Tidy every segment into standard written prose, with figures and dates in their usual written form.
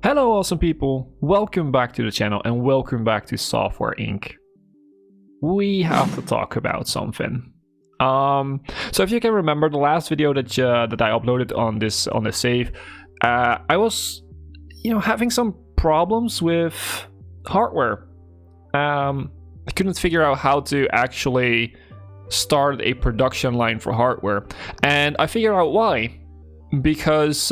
Hello awesome people, welcome back to the channel and welcome back to Software Inc. We have to talk about something. So if you can remember the last video that I uploaded on this save, I was having some problems with hardware. I couldn't figure out how to actually start a production line for hardware, and I figured out why. Because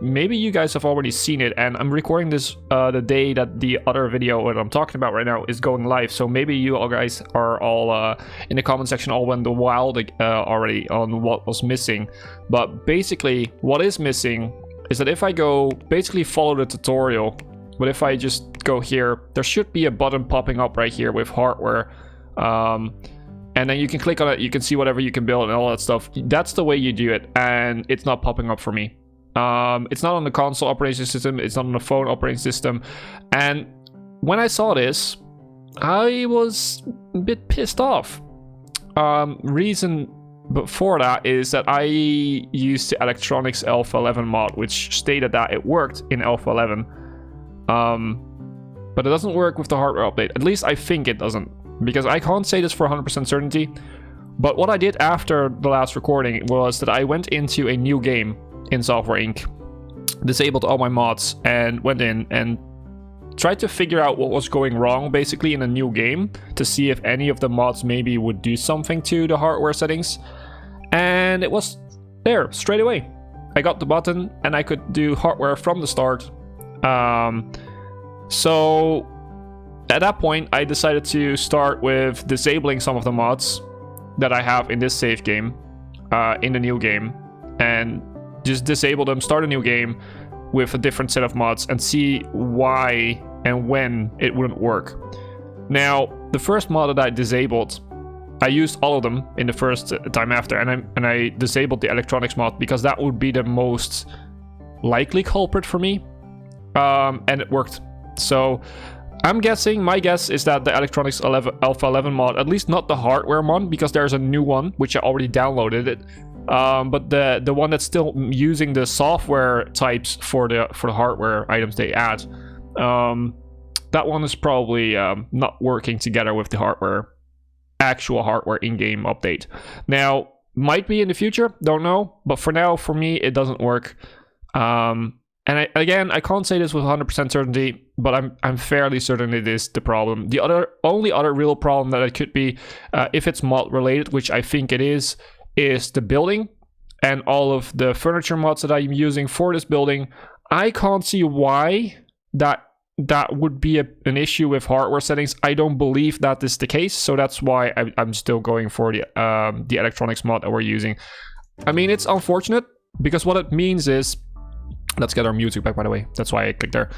maybe you guys have already seen it, and I'm recording this the day that the other video that I'm talking about right now is going live, so maybe you all guys are all in the comment section all went wild already on what was missing. But basically what is missing is that if I go basically follow the tutorial, but if I just go here, there should be a button popping up right here with hardware, and then you can click on it, you can see whatever you can build and all that stuff. That's the way you do it, and it's not popping up for me. It's not on the console operating system, it's not on the phone operating system. And when I saw this, I was a bit pissed off. Reason before that is that I used the Electronics Alpha 11 mod, which stated that it worked in Alpha 11. But it doesn't work with the hardware update. At least I think it doesn't, because I can't say this for 100% certainty. But what I did after the last recording was that I went into a new game in Software Inc., disabled all my mods, and went in and tried to figure out what was going wrong basically in a new game, to see if any of the mods maybe would do something to the hardware settings. And it was there straight away. I got the button and I could do hardware from the start. So at that point, I decided to start with disabling some of the mods that I have in this save game, in the new game, and just disable them, start a new game with a different set of mods, and see why and when it wouldn't work. Now, the first mod that I disabled, I used all of them in the first time after, and I disabled the electronics mod because that would be the most likely culprit for me, and it worked. So I'm guessing, my guess is that the Electronics Alpha 11 mod, at least not the hardware mod, because there's a new one, which I already downloaded it, but the one that's still using the software types for the hardware items they add, that one is probably not working together with the actual hardware in-game update. Now, might be in the future, don't know, but for now, for me, it doesn't work. And I can't say this with 100% certainty, but I'm fairly certain it is the problem. The only other real problem that it could be, if it's mod related, which I think it is the building and all of the furniture mods that I'm using for this building. I can't see why that would be an issue with hardware settings. I don't believe that is the case, so that's why I'm still going for the electronics mod that we're using. I mean, it's unfortunate, because what it means is, let's get our music back, by the way. That's why I clicked there.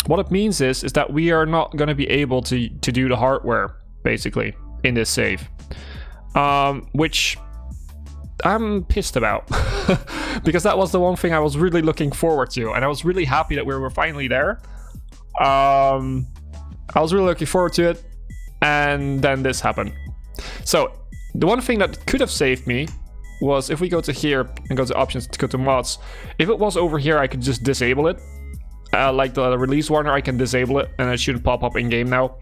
What it means is that we are not going to be able to do the hardware, basically, in this save. Which I'm pissed about. Because that was the one thing I was really looking forward to. And I was really happy that we were finally there. I was really looking forward to it. And then this happened. So, the one thing that could have saved me was if we go to here and go to options, to go to mods. If it was over here, I could just disable it. Like the release warner, I can disable it and it shouldn't pop up in game now.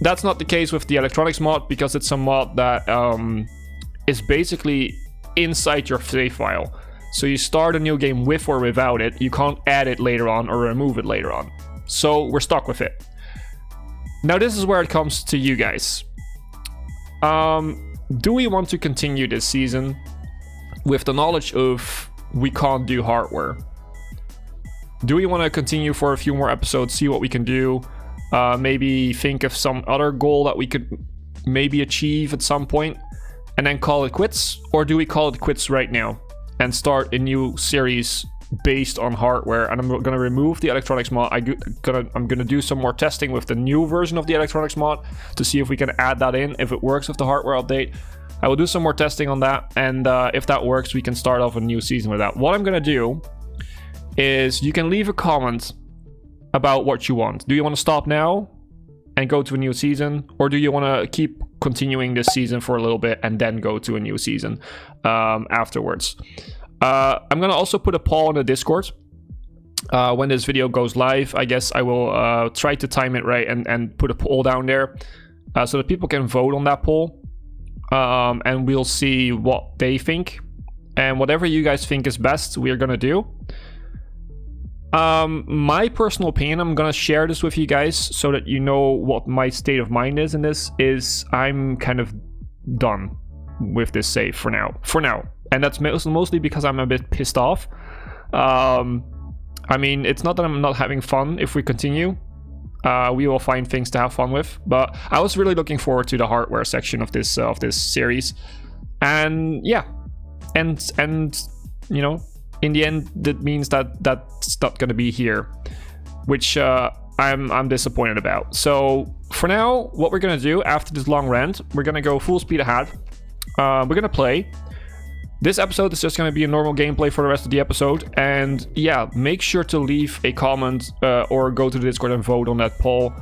That's not the case with the electronics mod, because it's a mod that is basically inside your save file. So you start a new game with or without it. You can't add it later on or remove it later on. So we're stuck with it. Now this is where it comes to you guys. Do we want to continue this season with the knowledge of we can't do hardware? Do we want to continue for a few more episodes, see what we can do? Maybe think of some other goal that we could maybe achieve at some point, and then call it quits? Or do we call it quits right now and start a new series based on hardware? And I'm going to remove the electronics mod. I'm going to do some more testing with the new version of the electronics mod to see if we can add that in, if it works with the hardware update. I will do some more testing on that, and if that works, we can start off a new season with that. What I'm going to do is you can leave a comment about what you want. Do you want to stop now and go to a new season, or do you want to keep continuing this season for a little bit and then go to a new season afterwards? I'm going to also put a poll in the Discord. when this video goes live, I guess I will try to time it right and put a poll down there so that people can vote on that poll. And we'll see what they think. And whatever you guys think is best, we're gonna do. My personal opinion, I'm gonna share this with you guys so that you know what my state of mind is in this, is I'm kind of done with this save for now. And that's mostly because I'm a bit pissed off. I mean, it's not that I'm not having fun if we continue. We will find things to have fun with, but I was really looking forward to the hardware section of this series. And yeah, and you know, in the end, that means that that's not going to be here, which I'm disappointed about. So for now, what we're going to do after this long rant, we're going to go full speed ahead. We're going to play. This episode is just going to be a normal gameplay for the rest of the episode. And yeah, make sure to leave a comment or go to the Discord and vote on that poll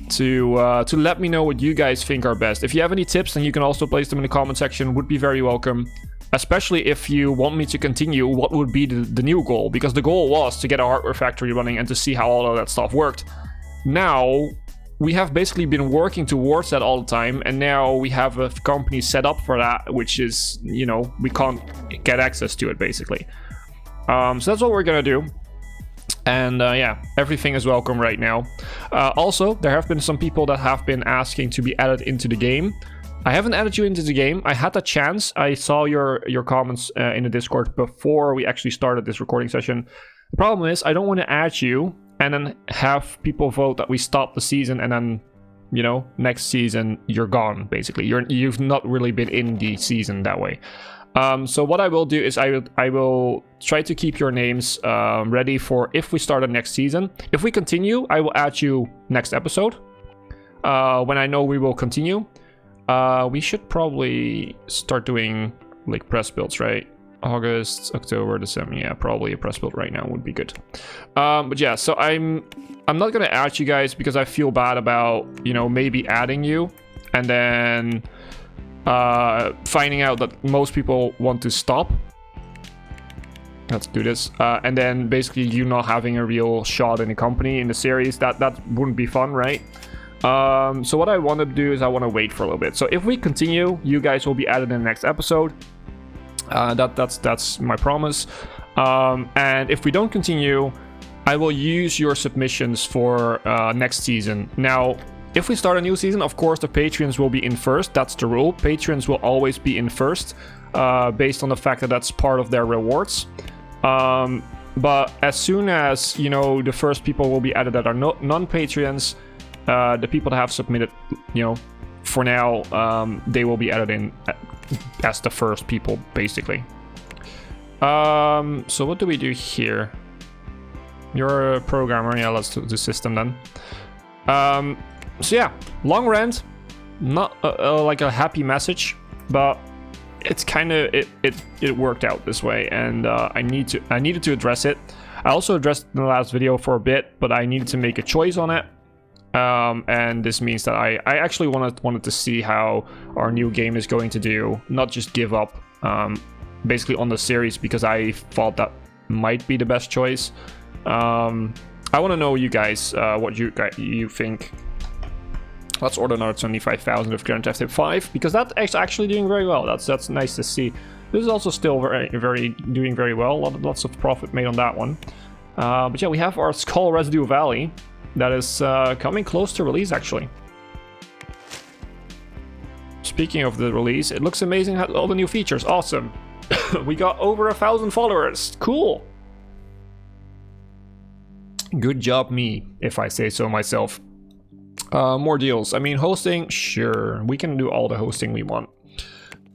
to let me know what you guys think are best. If you have any tips, then you can also place them in the comment section. Would be very welcome. Especially if you want me to continue, what would be the new goal? Because the goal was to get a hardware factory running and to see how all of that stuff worked. Now, we have basically been working towards that all the time, and now we have a company set up for that, which is, you know, we can't get access to it, basically. So that's what we're gonna do. And yeah, everything is welcome right now. Also, there have been some people that have been asking to be added into the game. I haven't added you into the game. I had the chance. I saw your comments in the Discord before we actually started this recording session. The problem is I don't want to add you and then have people vote that we stop the season, and then, you know, next season you're gone, basically. You've not really been in the season that way. So what I will do is I will try to keep your names ready for if we start the next season. If we continue, I will add you next episode when I know we will continue. We should probably start doing like press builds, right? August, October, December. Yeah, probably a press build right now would be good. But yeah, so I'm not gonna add you guys because I feel bad about, you know, maybe adding you and then finding out that most people want to stop. Let's do this. And then basically you not having a real shot in the company in the series. That wouldn't be fun, right? So what I want to do is I want to wait for a little bit. So if we continue, you guys will be added in the next episode. That's my promise. And if we don't continue, I will use your submissions for next season. Now, if we start a new season, of course the Patreons will be in first. That's the rule. Patreons will always be in first, based on the fact that that's part of their rewards. But as soon as, you know, the first people will be added that are non-Patreons, the people that have submitted, you know, for now, they will be added in as the first people, basically. So what do we do here? You're a programmer. Yeah, let's do the system then. So yeah, long rant, not like a happy message, but it's kind of it worked out this way, and I needed to address it. I also addressed it in the last video for a bit, but I needed to make a choice on it. And this means that I actually wanted to see how our new game is going to do, not just give up basically on the series, because I thought that might be the best choice. I want to know you guys what you think. Let's order another 25,000 of Grand Theft Auto 5, because that's actually doing very well. That's nice to see. This is also still doing very well. Lots of profit made on that one. But yeah, we have our Skull Residue Valley. That is coming close to release, actually. Speaking of the release, it looks amazing, all the new features. Awesome. We got over 1,000 followers. Cool. Good job me, if I say so myself. More deals. I mean, hosting, sure. We can do all the hosting we want.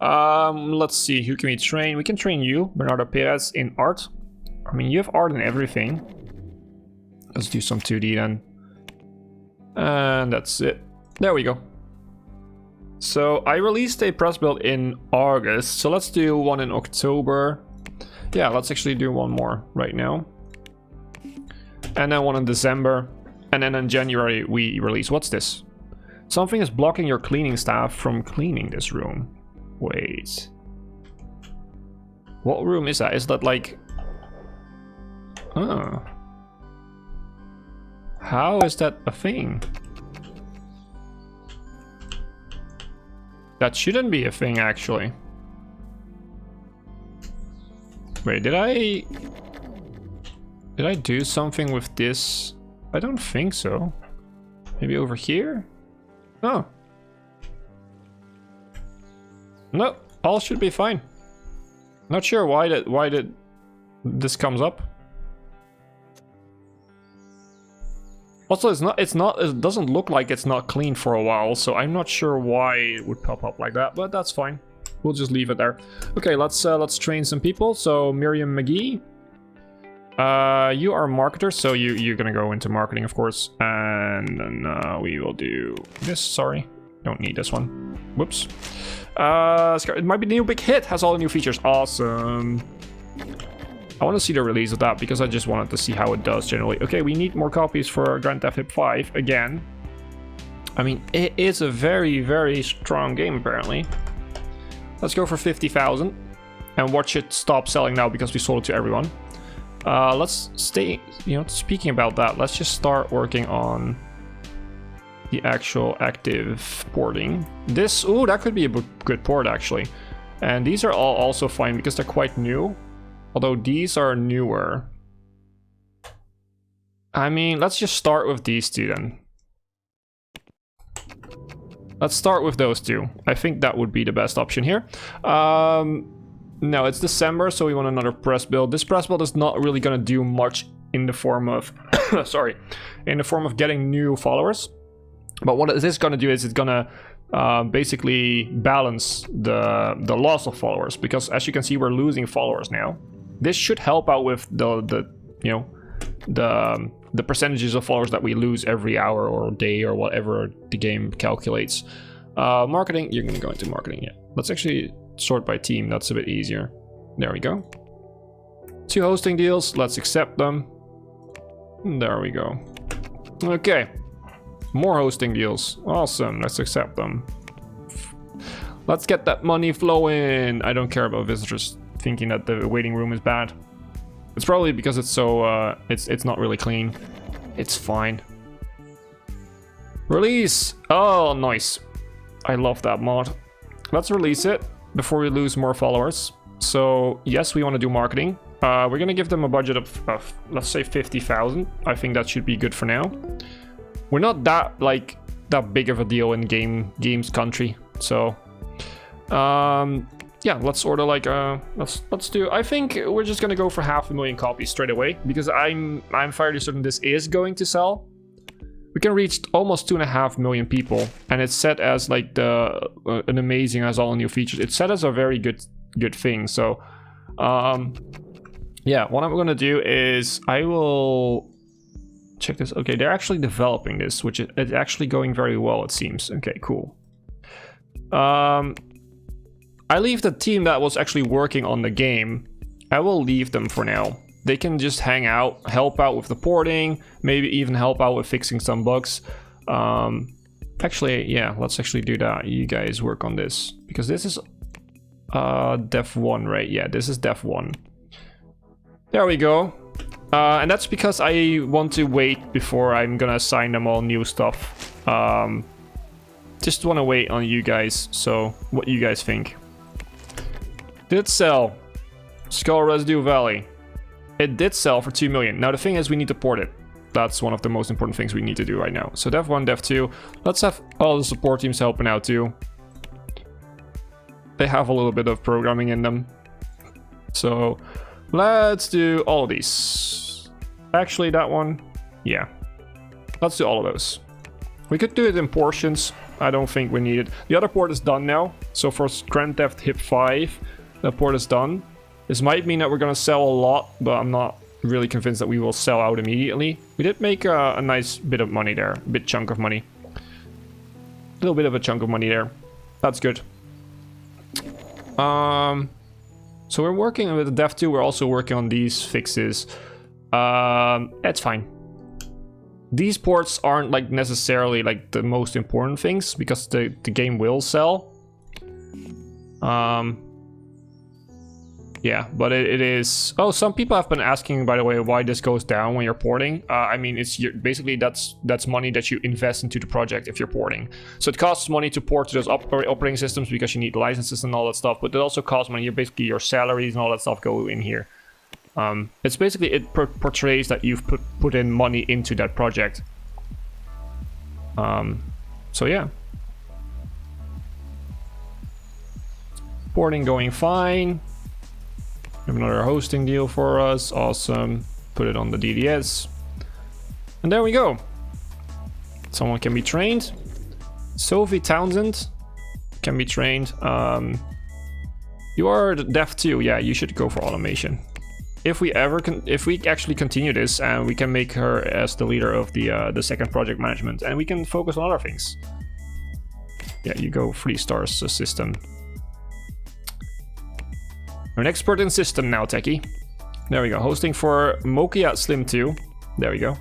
Let's see, who can we train? We can train you, Bernardo Perez, in art. I mean, you have art and everything. Let's do some 2D then. And that's it. There we go. So I released a press build in August. So let's do one in October. Yeah, let's actually do one more right now. And then one in December. And then in January we release. What's this? Something is blocking your cleaning staff from cleaning this room. Wait. What room is that? Is that like... Oh. How is that a thing? That shouldn't be a thing, actually. Wait, did I do something with this? I don't think so. Maybe over here? Oh. No, all should be fine. Not sure why this comes up. Also, it doesn't look like it's not clean for a while, so I'm not sure why it would pop up like that, but that's fine. We'll just leave it there. Okay, let's train some people. So Miriam McGee, you are a marketer, so you're gonna go into marketing, of course, and then we will do this. Sorry, don't need this one. Whoops. It might be the new big hit. Has all the new features. Awesome. I want to see the release of that because I just wanted to see how it does generally. Okay, we need more copies for Grand Theft Hip 5 again. I mean, it is a very, very strong game apparently. Let's go for 50,000 and watch it stop selling now because we sold it to everyone. Let's stay, speaking about that, let's just start working on the actual active porting. That could be a good port actually. And these are all also fine because they're quite new. Although these are newer. I mean, let's just start with these two then. Let's start with those two. I think that would be the best option here. No, it's December, so we want another press build. This press build is not really going to do much in the form of... sorry. In the form of getting new followers. But what it is going to do is it's going to basically balance the loss of followers. Because as you can see, we're losing followers now. This should help out with the percentages of followers that we lose every hour or day or whatever the game calculates. Marketing, you're gonna go into marketing, yeah. Let's actually sort by team, that's a bit easier. There we go. 2 hosting deals, let's accept them. There we go. Okay, more hosting deals, awesome, let's accept them. Let's get that money flowing. I don't care about visitors thinking that the waiting room is bad. It's probably because it's so it's not really clean. It's fine. Release. Oh, nice. I love that mod. Let's release it before we lose more followers. So yes, we want to do marketing. We're gonna give them a budget of let's say 50,000. I think that should be good for now. We're not that big of a deal in games country. So yeah, let's order let's do. I think we're just gonna go for 500,000 copies straight away because I'm fairly certain this is going to sell. We can reach almost 2.5 million people, and it's set as like an amazing as all new features. It's set as a very good thing. So, yeah, what I'm gonna do is I will check this. Okay, they're actually developing this, which is it's actually going very well. It seems. Okay, cool. I leave the team that was actually working on the game. I will leave them for now. They can just hang out, help out with the porting, maybe even help out with fixing some bugs. Actually, yeah, let's actually do that. You guys work on this because this is Dev 1, right? Yeah, this is Dev 1. There we go. And that's because I want to wait before I'm gonna assign them all new stuff. Just want to wait on you guys. So, what you guys think? Did it sell? Skull Residue Valley. It did sell for 2 million. Now the thing is we need to port it. That's one of the most important things we need to do right now. So Dev 1, Dev 2. Let's have all the support teams helping out too. They have a little bit of programming in them. So let's do all of these. Actually that one, yeah. Let's do all of those. We could do it in portions. I don't think we need it. The other port is done now. So for Grand Theft Hip 5, the port is done. This might mean that we're gonna sell a lot, but I'm not really convinced that we will sell out immediately. We did make a nice bit of money there, a bit chunk of money. A little bit of a chunk of money there. That's good. So we're working with the Dev 2, we're also working on these fixes. It's fine. These ports aren't like necessarily like the most important things because the game will sell. Yeah, but it is... Oh, some people have been asking, by the way, why this goes down when you're porting. I mean, it's basically that's money that you invest into the project if you're porting. So it costs money to port to those operating systems because you need licenses and all that stuff. But it also costs money. Basically, your salaries and all that stuff go in here. It's basically, it portrays that you've put in money into that project. So yeah. Porting going fine. We have another hosting deal for us. Awesome. Put it on the DDS. And there we go. Someone can be trained. Sophie Townsend can be trained. You are deaf too. Yeah, you should go for automation. If we actually continue this, and we can make her as the leader of the second project management, and we can focus on other things. Yeah, you go 3 stars system. You're an expert in system now, techie. There we go. Hosting for Mokia Slim 2. There we go.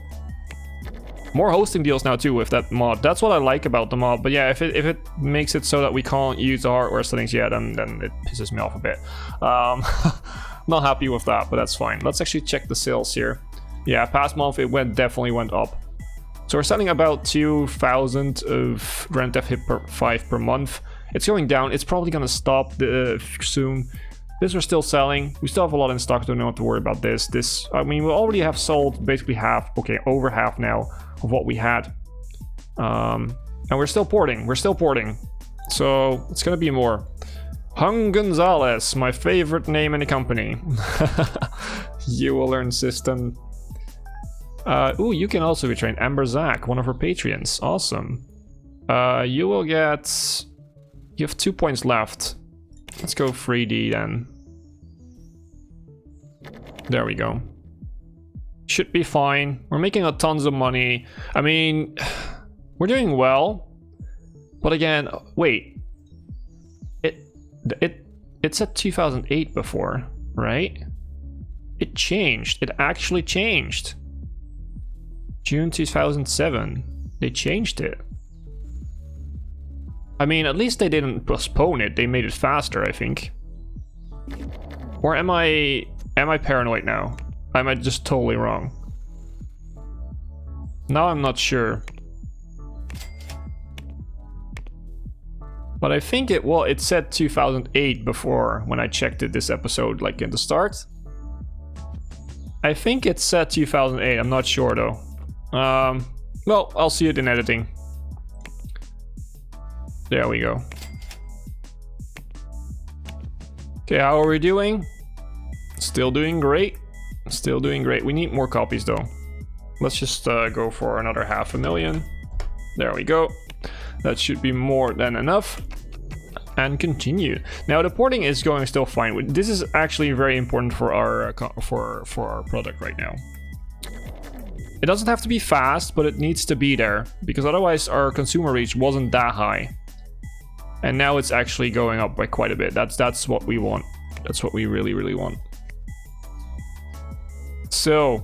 More hosting deals now too with that mod. That's what I like about the mod. But yeah, if it makes it so that we can't use the hardware settings yet, then it pisses me off a bit. Not happy with that, but that's fine. Let's actually check the sales here. Yeah, past month it definitely went up. So we're selling about 2,000 of Grand Theft Hip 5 per month. It's going down. It's probably gonna stop soon. This we're still selling. We still have a lot in stock, don't have to worry about this. I mean, we already have sold basically half, okay, over half now of what we had. And we're still porting. So it's gonna be more. Hung Gonzalez, my favorite name in the company. You will learn system. Ooh, you can also be trained. Amber Zach, one of our Patreons. Awesome. You will get... You have 2 points left. Let's go 3D then. There we go. Should be fine. We're making a tons of money. I mean, we're doing well. But again, wait. It said 2008 before, right? It changed. It actually changed. June 2007. They changed it. I mean, at least they didn't postpone it. They made it faster, I think. Or am I paranoid now? Am I just totally wrong? Now I'm not sure. But I think it said 2008 before when I checked it this episode, like in the start. I think it said 2008. I'm not sure though. Well, I'll see it in editing. There we go. Okay, how are we doing? Still doing great. Still doing great. We need more copies though. Let's just go for another 500,000. There we go. That should be more than enough. And continue. Now the porting is going still fine. This is actually very important for our product right now. It doesn't have to be fast, but it needs to be there because otherwise our consumer reach wasn't that high. And now it's actually going up by quite a bit. That's what we want. That's what we really, really want. So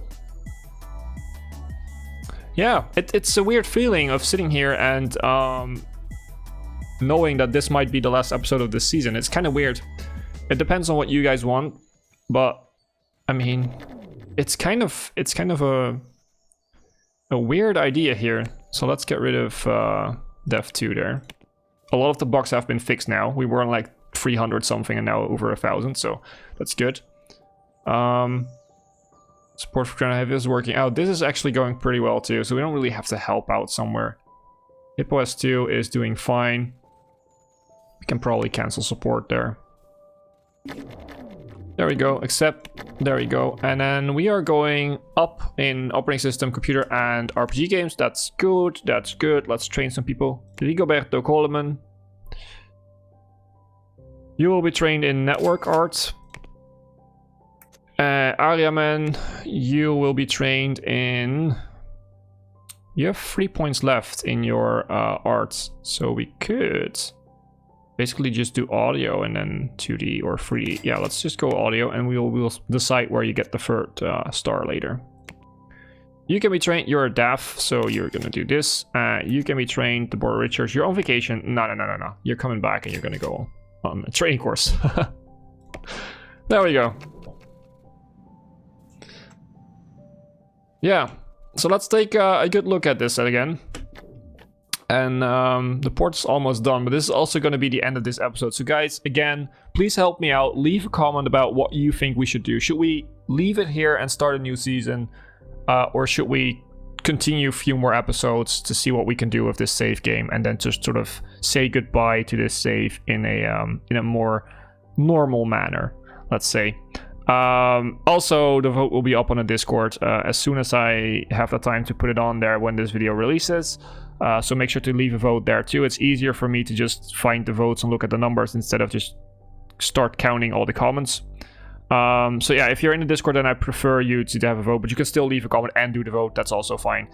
yeah, it's a weird feeling of sitting here and knowing that this might be the last episode of this season. It's kind of weird. It depends on what you guys want, but I mean, it's kind of a weird idea here. So let's get rid of Dev 2 there. A lot of the bugs have been fixed now. We were on like 300 something and now over 1,000, so that's good. Support for Grand Heavy is working out. This is actually going pretty well too, so we don't really have to help out somewhere. Hippo S2 is doing fine. We can probably cancel support there. There we go, except there we go. And then we are going up in operating system, computer, and RPG games. That's good, that's good. Let's train some people. Rigoberto Coleman. You will be trained in network arts. Aryaman, you will be trained in... You have 3 points left in your arts, so we could basically just do audio and then 2D or 3D. Yeah, let's just go audio and we'll decide where you get the third star later. You can be trained, you're a deaf, so you're gonna do this. You can be trained, Deborah Richards, you're on vacation. No. You're coming back and you're gonna go on a training course. There we go. Yeah, so let's take a good look at this again. And the port's almost done, but this is also going to be the end of this episode. So guys, again, please help me out. Leave a comment about what you think we should do. Should we leave it here and start a new season? Or should we continue a few more episodes to see what we can do with this save game and then just sort of say goodbye to this save in a more normal manner, let's say. Also, the vote will be up on the Discord as soon as I have the time to put it on there when this video releases. So make sure to leave a vote there too. It's easier for me to just find the votes and look at the numbers instead of just start counting all the comments. So yeah, if you're in the Discord, then I prefer you to have a vote, but you can still leave a comment and do the vote. That's also fine.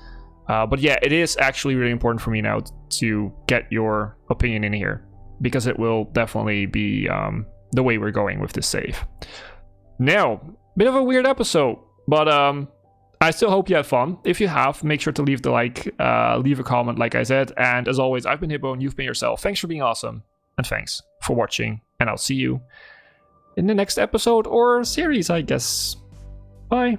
But yeah, it is actually really important for me now to get your opinion in here, because it will definitely be the way we're going with this save. Now, bit of a weird episode, but I still hope you had fun. If you have, make sure to leave the like, leave a comment, like I said. And as always, I've been Hipbone, you've been yourself. Thanks for being awesome, and thanks for watching. And I'll see you in the next episode or series, I guess. Bye.